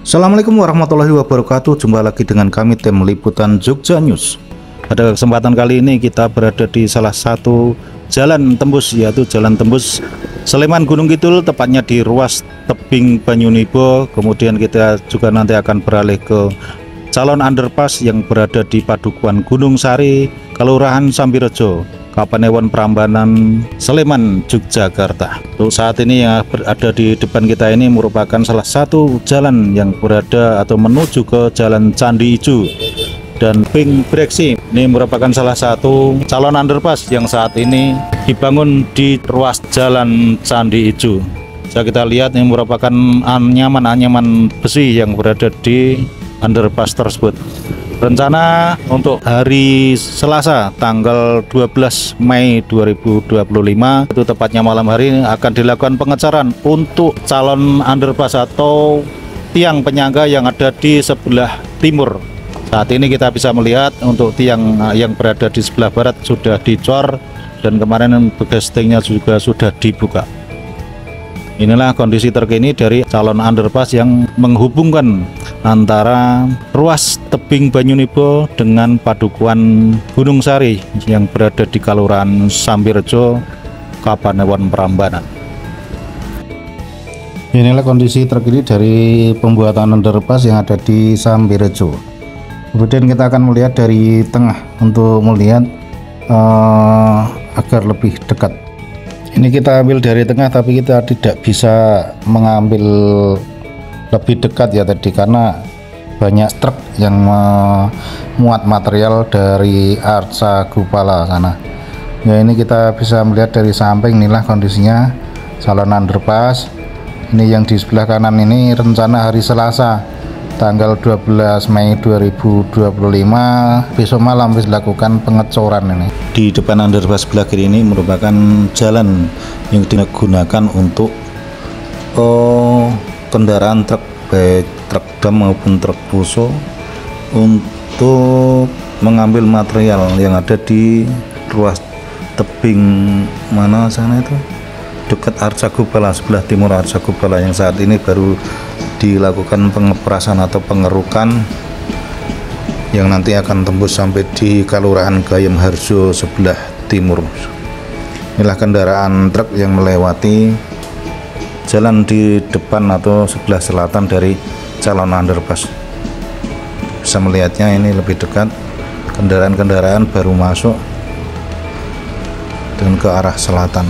Assalamualaikum warahmatullahi wabarakatuh. Jumpa lagi dengan kami tim liputan Jogja News. Pada kesempatan kali ini kita berada di salah satu jalan tembus, yaitu jalan tembus Sleman Gunung Kidul, tepatnya di ruas tebing Banyunibo. Kemudian kita juga nanti akan beralih ke calon underpass yang berada di Padukuan Gunung Sari, Kelurahan Sambirejo, Kapanewon Prambanan, Sleman, Yogyakarta. Untuk saat ini yang ada di depan kita ini merupakan salah satu jalan yang berada atau menuju ke Jalan Candi Ijo dan Ping Breksi. Ini merupakan salah satu calon underpass yang saat ini dibangun di ruas Jalan Candi Ijo. Bisa kita lihat ini merupakan anyaman-anyaman besi yang berada di underpass tersebut. Rencana untuk hari Selasa tanggal 12 Mei 2025 itu tepatnya malam hari ini akan dilakukan pengecaran untuk calon underpass atau tiang penyangga yang ada di sebelah timur. Saat ini kita bisa melihat untuk tiang yang berada di sebelah barat sudah dicor dan kemarin begestingnya juga sudah dibuka. Inilah kondisi terkini dari calon underpass yang menghubungkan antara ruas tebing Banyunibo dengan Padukuan Gunung Sari yang berada di Kelurahan Sambirejo, Kapanewon Prambanan. Inilah kondisi terkini dari pembuatan underpass yang ada di Sambirejo. Kemudian kita akan melihat dari tengah untuk melihat agar lebih dekat. Ini kita ambil dari tengah, tapi kita tidak bisa mengambil lebih dekat ya tadi karena banyak truk yang memuat material dari Arca Gupala sana. Ya, ini kita bisa melihat dari samping. Inilah kondisinya calon underpass. Ini yang di sebelah kanan ini rencana hari Selasa tanggal 12 Mei 2025 besok malam dilakukan pengecoran ini. Di depan underpass sebelah kiri ini merupakan jalan yang digunakan untuk kendaraan truk, baik truk dam maupun truk puso, untuk mengambil material yang ada di ruas tebing mana sana itu, dekat Arca Gupala, sebelah timur Arca Gupala, yang saat ini baru dilakukan pengeprasan atau pengerukan yang nanti akan tembus sampai di Kelurahan Gayam Harjo sebelah timur. Inilah kendaraan truk yang melewati jalan di depan atau sebelah selatan dari calon underpass. Bisa melihatnya ini lebih dekat, kendaraan-kendaraan baru masuk dan ke arah selatan.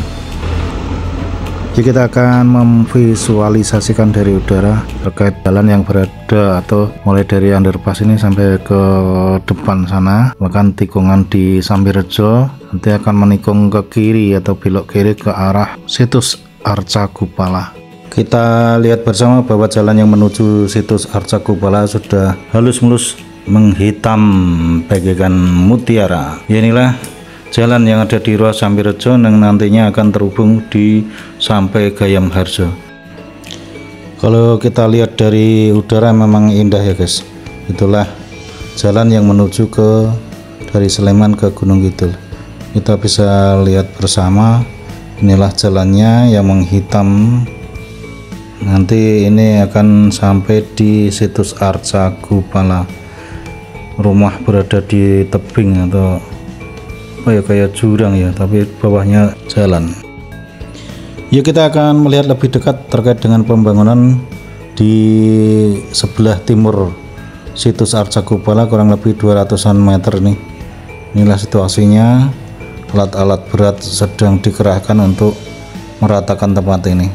Jadi kita akan memvisualisasikan dari udara terkait jalan yang berada atau mulai dari underpass ini sampai ke depan sana, bahkan tikungan di Sambirejo, nanti akan menikung ke kiri atau belok kiri ke arah situs Arca Gupala. Kita lihat bersama bahwa jalan yang menuju situs Arca Gupala sudah halus mulus menghitam bagaikan mutiara. Inilah jalan yang ada di ruas Sambirejo yang nantinya akan terhubung di sampai Gayam Harjo. Kalau kita lihat dari udara memang indah ya guys. Itulah jalan yang menuju ke dari Sleman ke Gunung Kidul. Kita bisa lihat bersama, inilah jalannya yang menghitam. Nanti ini akan sampai di situs Arca Gupala. Rumah berada di tebing atau kayak jurang ya, tapi bawahnya jalan. Yuk kita akan melihat lebih dekat terkait dengan pembangunan di sebelah timur situs Arca Gupala, kurang lebih 200-an meter nih. Inilah situasinya, alat-alat berat sedang dikerahkan untuk meratakan tempat ini.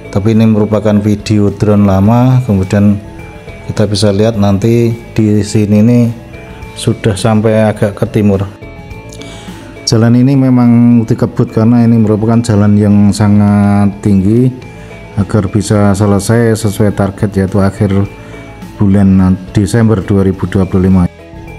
Tapi ini merupakan video drone lama, kemudian kita bisa lihat nanti di sini nih sudah sampai agak ke timur. Jalan ini memang dikebut karena ini merupakan jalan yang sangat tinggi agar bisa selesai sesuai target, yaitu akhir bulan Desember 2025.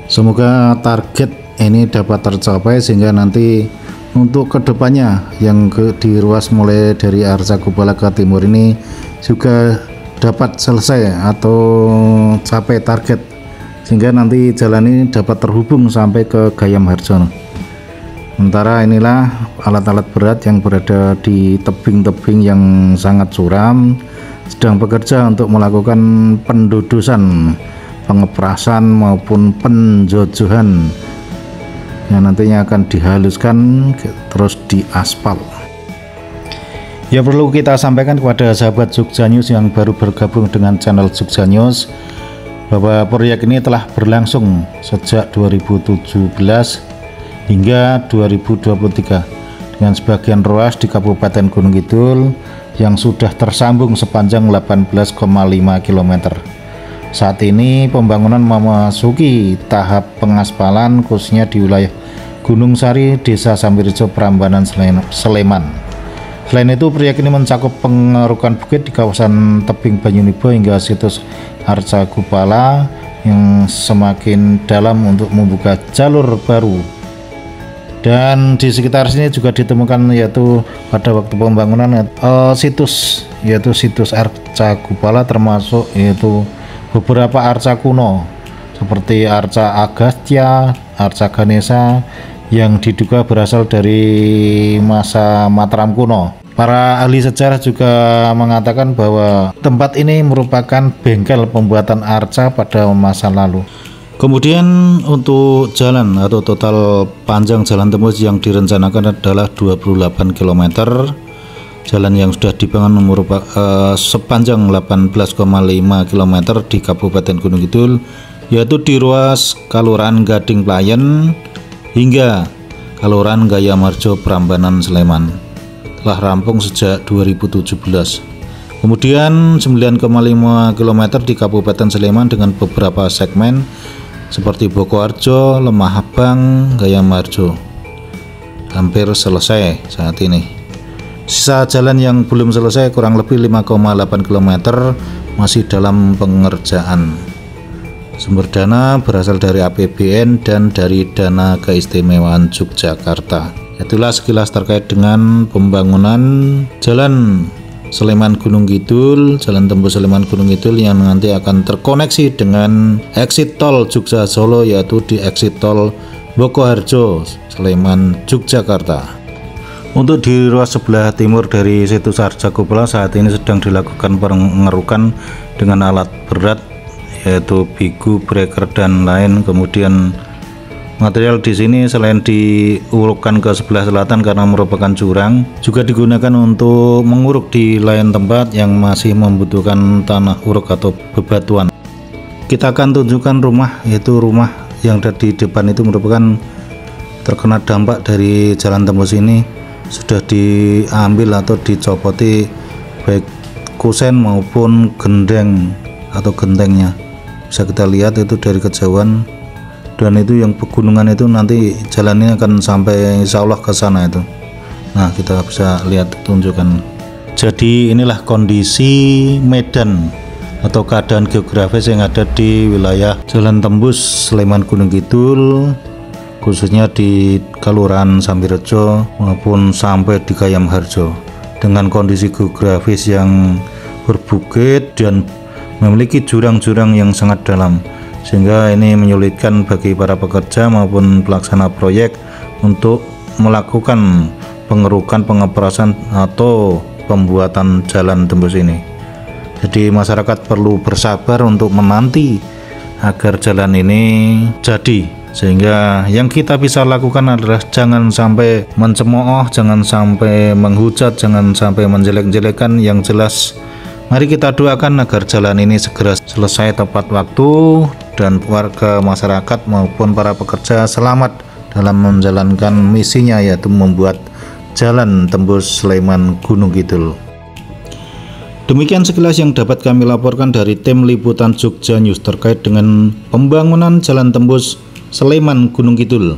Semoga target ini dapat tercapai sehingga nanti untuk kedepannya yang di ruas mulai dari Arca Gupala ke timur ini juga dapat selesai atau capai target, sehingga nanti jalan ini dapat terhubung sampai ke Gayam Harjo. Sementara inilah alat-alat berat yang berada di tebing-tebing yang sangat curam sedang bekerja untuk melakukan pendudusan, pengeprasan maupun penjojohan yang nantinya akan dihaluskan terus diaspal. Ya, perlu kita sampaikan kepada sahabat Jogja News yang baru bergabung dengan channel Jogja News bahwa proyek ini telah berlangsung sejak 2017 hingga 2023 dengan sebagian ruas di Kabupaten Gunung Kidul yang sudah tersambung sepanjang 18,5 km. Saat ini pembangunan memasuki tahap pengaspalan khususnya di wilayah Gunung Sari, Desa Sambirejo, Prambanan, Sleman. Selain itu, proyek ini mencakup pengerukan bukit di kawasan tebing Banyunibo hingga situs Arca Gupala yang semakin dalam untuk membuka jalur baru. Dan di sekitar sini juga ditemukan yaitu pada waktu pembangunan situs Arca Gupala, termasuk yaitu beberapa arca kuno seperti Arca Agastya, Arca Ganesha yang diduga berasal dari masa Mataram kuno. Para ahli sejarah juga mengatakan bahwa tempat ini merupakan bengkel pembuatan arca pada masa lalu. Kemudian untuk jalan atau total panjang jalan tembus yang direncanakan adalah 28 km. Jalan yang sudah dibangun merupakan sepanjang 18,5 km di Kabupaten Gunung Kidul, yaitu di ruas Kelurahan Gading Playen hingga Kelurahan Gayamarjo, Prambanan, Sleman. Telah rampung sejak 2017. Kemudian 9,5 km di Kabupaten Sleman dengan beberapa segmen seperti Bokoharjo, Lemah Abang, Gayamarjo. Hampir selesai saat ini. Sisa jalan yang belum selesai kurang lebih 5,8 km masih dalam pengerjaan. Sumber dana berasal dari APBN dan dari dana keistimewaan Yogyakarta. Itulah sekilas terkait dengan pembangunan jalan Sleman Gunung Kidul, jalan tembus Sleman Gunung Kidul yang nanti akan terkoneksi dengan exit tol Jogja Solo, yaitu di exit tol Bokoharjo, Sleman, Yogyakarta. Untuk di ruas sebelah timur dari situs Arca Gupala saat ini sedang dilakukan pengerukan dengan alat berat yaitu bigu, breaker dan lain. Kemudian material di sini selain diurukkan ke sebelah selatan karena merupakan jurang, juga digunakan untuk menguruk di lain tempat yang masih membutuhkan tanah uruk atau bebatuan. Kita akan tunjukkan rumah, yaitu rumah yang ada di depan itu merupakan terkena dampak dari jalan tembus ini. Sudah diambil atau dicopoti baik kusen maupun gendeng atau gentengnya. Bisa kita lihat itu dari kejauhan, dan itu yang pegunungan itu nanti jalannya akan sampai insya Allah ke sana itu. Nah, kita bisa lihat tunjukkan. Jadi inilah kondisi medan atau keadaan geografis yang ada di wilayah jalan tembus Sleman Gunung Kidul, khususnya di Kelurahan Sambirejo maupun sampai di Gayamharjo, dengan kondisi geografis yang berbukit dan memiliki jurang-jurang yang sangat dalam, sehingga ini menyulitkan bagi para pekerja maupun pelaksana proyek untuk melakukan pengerukan, pengeprasan atau pembuatan jalan tembus ini. Jadi masyarakat perlu bersabar untuk menanti agar jalan ini jadi. Sehingga yang kita bisa lakukan adalah jangan sampai mencemooh, jangan sampai menghujat, jangan sampai menjelek-jelekan. Yang jelas mari kita doakan agar jalan ini segera selesai tepat waktu dan warga masyarakat maupun para pekerja selamat dalam menjalankan misinya, yaitu membuat jalan tembus Sleman Gunung Kidul. Demikian sekilas yang dapat kami laporkan dari tim liputan Jogja News terkait dengan pembangunan jalan tembus Sleman Gunung Kidul,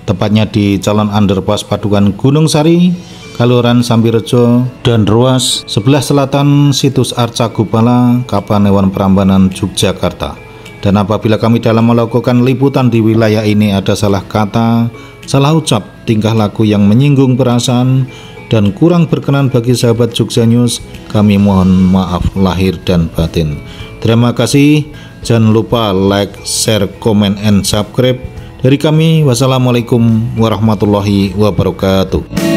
tepatnya di Calon Underpass Padukan Gunung Sari, Kelurahan Sambirejo, dan ruas sebelah selatan situs Arca Gupala, Kapanewon, Prambanan, Yogyakarta. Dan apabila kami dalam melakukan liputan di wilayah ini ada salah kata, salah ucap, tingkah laku yang menyinggung perasaan dan kurang berkenan bagi sahabat Jogja News, kami mohon maaf lahir dan batin. Terima kasih. Jangan lupa like, share, comment, and subscribe. Dari kami, wassalamualaikum warahmatullahi wabarakatuh.